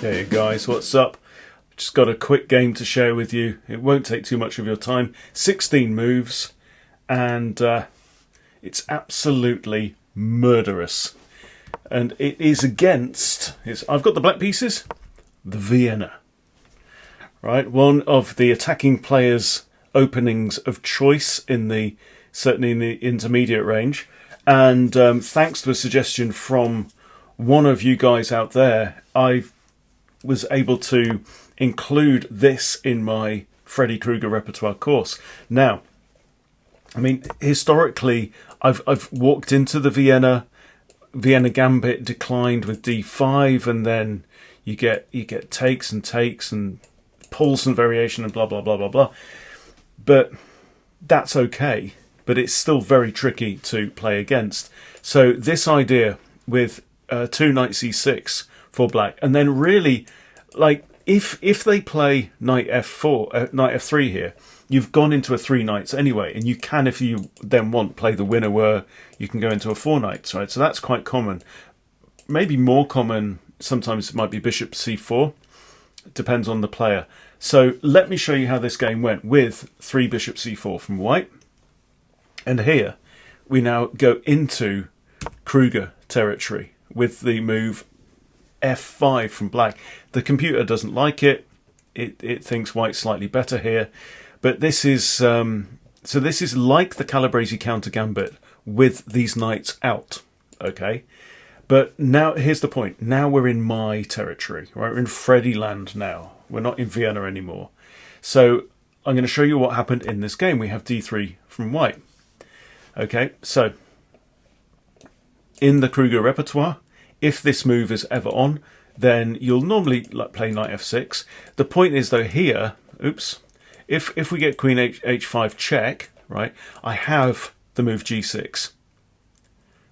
Hey guys, what's up? Just got a quick game to share with you. It won't take too much of your time. 16 moves, and it's absolutely murderous. And it is against... I've got the black pieces, the Vienna. Right, one of the attacking players' openings of choice certainly in the intermediate range. And thanks to a suggestion from one of you guys out there, I was able to include this in my Freddy Krueger repertoire course. Now, I mean, historically, I've walked into the Vienna Gambit declined with D5, and then you get takes and pulls and variation and blah blah blah blah blah. But that's okay. But it's still very tricky to play against. So this idea with 2 knight c6 for black, and then really, like, if they play knight f4, knight f3 here, you've gone into a 3 knights anyway, and you can, if you then want, play the winner where you can go into a 4 knights, right? So that's quite common. Maybe more common sometimes it might be bishop c4. It depends on the player. So let me show you how this game went with 3 bishop c4 from white. And here we now go into Krueger territory with the move f5 from black. The computer doesn't like it. It thinks white's slightly better here. But this is so this is like the Calabrese counter gambit with these knights out. Okay. But now here's the point. Now we're in my territory. Right? We're in Freddy land now. We're not in Vienna anymore. So I'm going to show you what happened in this game. We have d3 from white. Okay, so in the Krueger repertoire, if this move is ever on, then you'll normally play knight f6. The point is, though, here, if we get queen h5 check, right, I have the move g6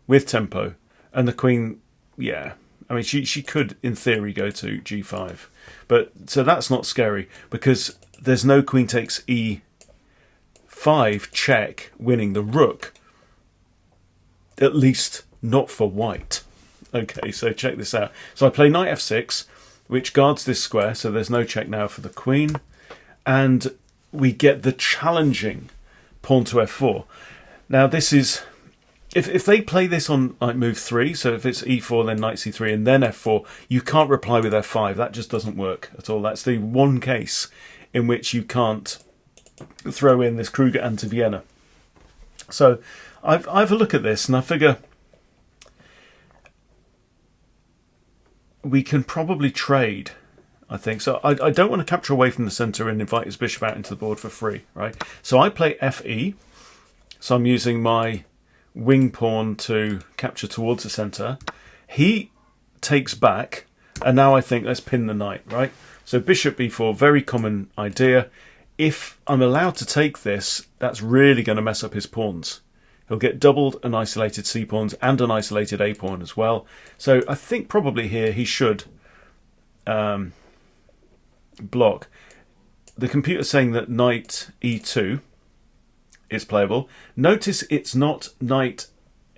with tempo, and the queen, yeah, I mean, she could, in theory, go to g5. But so that's not scary, because there's no queen takes e5 check winning the rook, at least not for white. Okay, so check this out. So I play knight f6, which guards this square, so there's no check now for the queen, and we get the challenging pawn to f4. Now this is, if they play this on like move 3, so if it's e4 then knight c3 and then f4, you can't reply with f5. That just doesn't work at all. That's the one case in which you can't throw in this Krueger Anti-Vienna. So I've a look at this and I figure we can probably trade, I think. So I don't want to capture away from the centre and invite his bishop out into the board for free, right? So I play fe, so I'm using my wing pawn to capture towards the centre. He takes back, and now I think let's pin the knight, right? So bishop b4, very common idea. If I'm allowed to take this, that's really going to mess up his pawns. He'll get doubled an isolated c pawns and an isolated a pawn as well. So I think probably here he should block. The computer's saying that knight e2 is playable. Notice it's not knight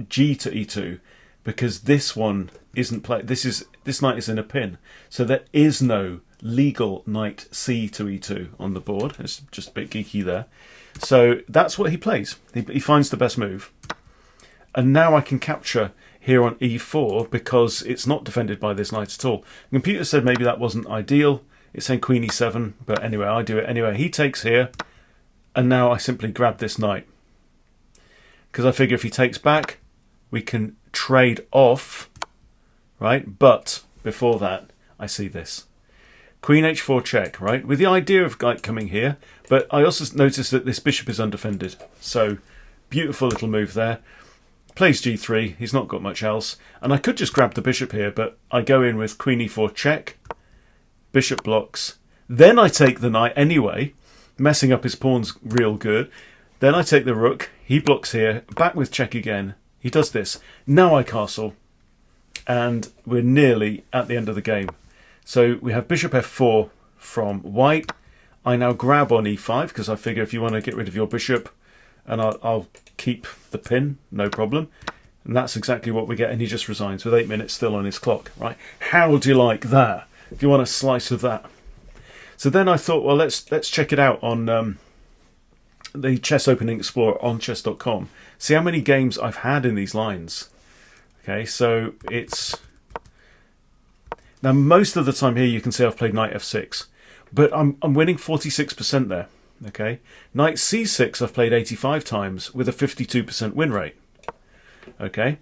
g to e2, because this one isn't played. This knight is in a pin, so there is no legal knight c to e2 on the board. It's just a bit geeky there. So that's what he plays. He finds the best move, and now I can capture here on e4 because it's not defended by this knight at all. The computer said maybe that wasn't ideal. It's saying queen e7, but anyway, I do it anyway. He takes here, and now I simply grab this knight because I figure if he takes back, we can trade off, right? But before that, I see this. Queen h4 check, right? With the idea of like coming here, but I also noticed that this bishop is undefended. So beautiful little move there. Plays g3, he's not got much else. And I could just grab the bishop here, but I go in with queen e4 check, bishop blocks. Then I take the knight anyway, messing up his pawns real good. Then I take the rook, he blocks here, back with check again. He does this. Now I castle, and we're nearly at the end of the game. So we have bishop f4 from white. I now grab on e5 because I figure if you want to get rid of your bishop, and I'll keep the pin, no problem. And that's exactly what we get, and he just resigns with 8 minutes still on his clock, right? How do you like that? if you want a slice of that. So then I thought, well, let's check it out on the Chess Opening Explorer on chess.com. See how many games I've had in these lines. Okay, so it's... Now, most of the time here you can see I've played knight f6, but I'm winning 46% there. Okay, knight c6 I've played 85 times with a 52% win rate. Okay,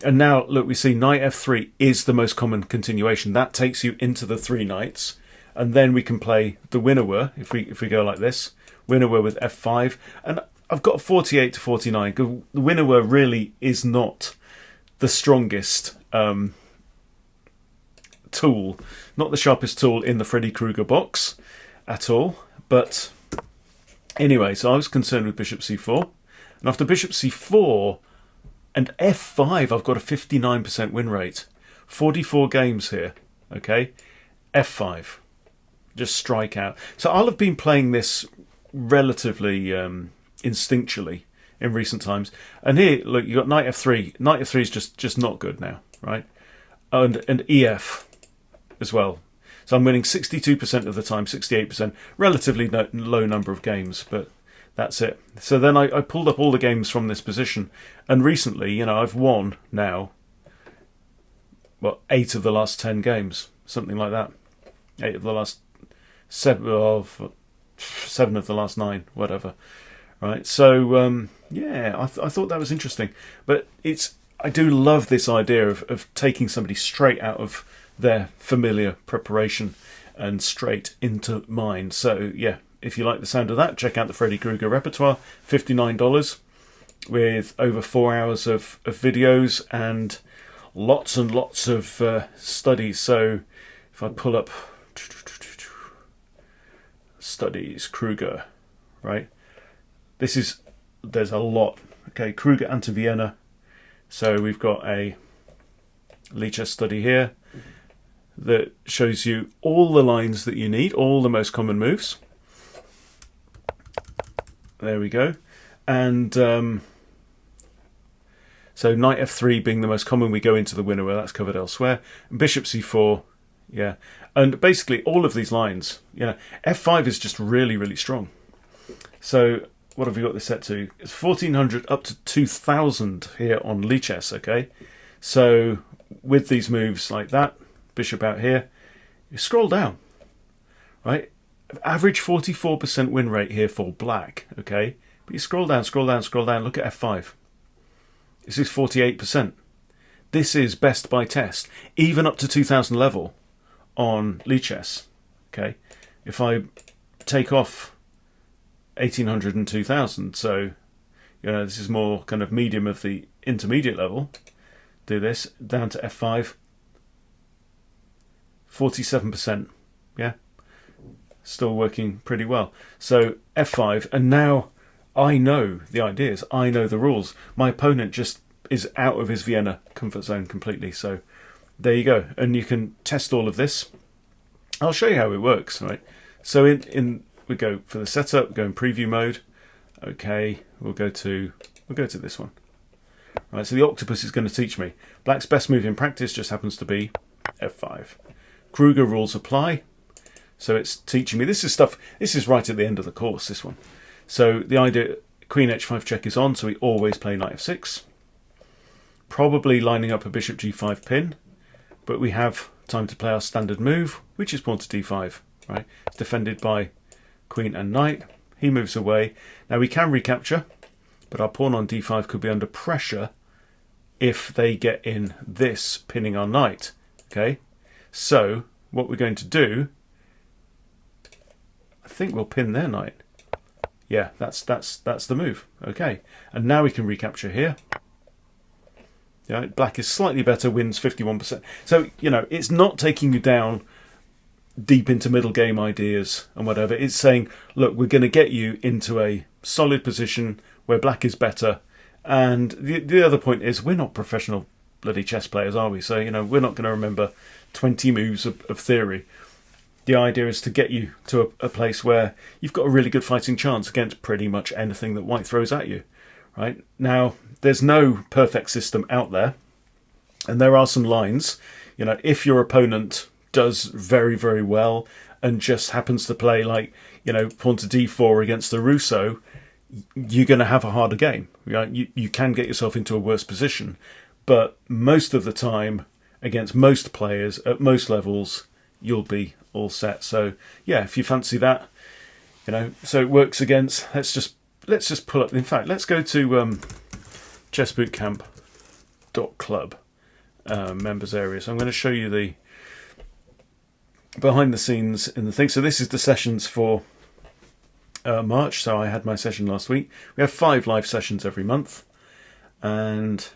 and now look, we see knight f3 is the most common continuation. That takes you into the 3 knights, and then we can play the winner were, if we go like this, winner were with f5, and I've got 48 to 49. The winner were really is not the strongest tool, not the sharpest tool in the Freddy Krueger box at all, but anyway, so I was concerned with bishop c4, and after bishop c4 and f5 I've got a 59% win rate. 44 games here. Okay, f5, just strike out. So I'll have been playing this relatively instinctually in recent times, and here look, you got knight f3. Knight f3 is just not good now, right? And ef as well. So I'm winning 62% of the time, 68%, relatively low number of games, but that's it. So then I pulled up all the games from this position, and recently, you know, I've won now, well, 8 of the last 10 games, something like that. 8 of the last 7 of the last 9, whatever. Right? So yeah, I thought that was interesting, but I do love this idea of taking somebody straight out of their familiar preparation and straight into mine. So yeah, if you like the sound of that, check out the Freddy Krueger repertoire, $59, with over 4 hours of videos and lots of studies. So if I pull up studies Krueger, right, there's a lot. Okay, Krueger Anti-Vienna. So we've got a Lichess study here that shows you all the lines that you need, all the most common moves. There we go. And so knight f3 being the most common, we go into the winner where that's covered elsewhere. And bishop c4, yeah. And basically all of these lines, you know, f5 is just really strong. So what have we got this set to? It's 1400 up to 2000 here on Lichess, okay? So with these moves like that, bishop out here, you scroll down, right? Average 44% win rate here for black, okay? But you scroll down, look at f5. This is 48%. This is best by test, even up to 2000 level on Lichess, okay? If I take off 1800 and 2000, so, you know, this is more kind of medium of the intermediate level, do this, down to f5, 47%, yeah? Still working pretty well. So f5, and now I know the ideas, I know the rules. My opponent just is out of his Vienna comfort zone completely. So there you go, and you can test all of this. I'll show you how it works, right? So in we go for the setup, go in preview mode. Okay, we'll go to this one. Right, so the octopus is going to teach me. Black's best move in practice just happens to be f5. Krueger rules apply. So it's teaching me, this is right at the end of the course, this one. So the idea, queen h5 check is on, so we always play knight f6. Probably lining up a bishop g5 pin, but we have time to play our standard move, which is pawn to d5, right? It's defended by queen and knight. He moves away. Now we can recapture, but our pawn on d5 could be under pressure if they get in this, pinning our knight, okay? So what we're going to do, I think we'll pin their knight. Yeah, that's the move. Okay, and now we can recapture here. Yeah, black is slightly better, wins 51%. So, you know, it's not taking you down deep into middle game ideas and whatever. It's saying, look, we're going to get you into a solid position where black is better. And the other point is, we're not professional bloody chess players, are we? So, you know, we're not going to remember 20 moves of theory. The idea is to get you to a place where you've got a really good fighting chance against pretty much anything that white throws at you. Right? Now, there's no perfect system out there, and there are some lines. You know, if your opponent does very, very well and just happens to play like, pawn to d4 against the Russo, you're going to have a harder game. You can get yourself into a worse position. But most of the time, against most players at most levels, you'll be all set. So yeah, if you fancy that, so it works against. Let's just pull up. In fact, let's go to chessbootcamp.club members area. So I'm going to show you the behind the scenes in the thing. So this is the sessions for March. So I had my session last week. We have 5 live sessions every month, and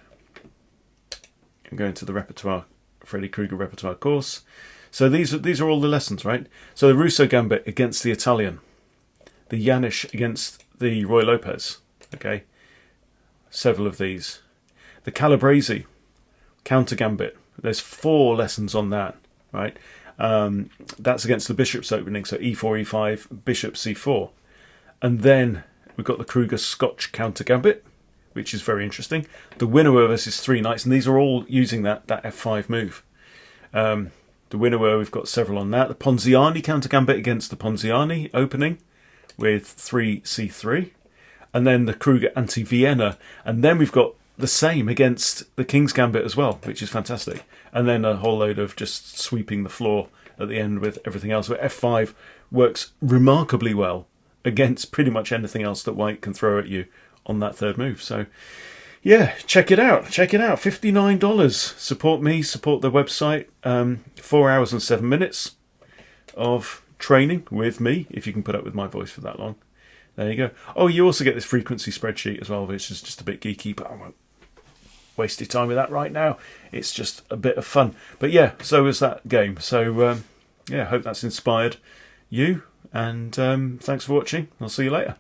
I'm going to the repertoire, Freddy Krueger repertoire course. So these are all the lessons, right? So the Russo Gambit against the Italian, the Yanish against the Roy Lopez, okay? Several of these. The Calabrese counter gambit. There's 4 lessons on that, right? That's against the bishop's opening, so e4, e5, bishop c4. And then we've got the Krueger Scotch counter gambit, which is very interesting. The Winnower versus 3 knights, and these are all using that f5 move. The Winnower, we've got several on that. The Ponziani counter gambit against the Ponziani opening with 3c3. And then the Krueger Anti-Vienna. And then we've got the same against the King's Gambit as well, which is fantastic. And then a whole load of just sweeping the floor at the end with everything else. Where f5 works remarkably well against pretty much anything else that white can throw at you on that third move. So yeah, check it out. Check it out. $59. Support me, support the website. 4 hours and 7 minutes of training with me, if you can put up with my voice for that long. There you go. Oh, you also get this frequency spreadsheet as well, which is just a bit geeky, but I won't waste your time with that right now. It's just a bit of fun. But yeah, so is that game. So yeah, I hope that's inspired you. And thanks for watching. I'll see you later.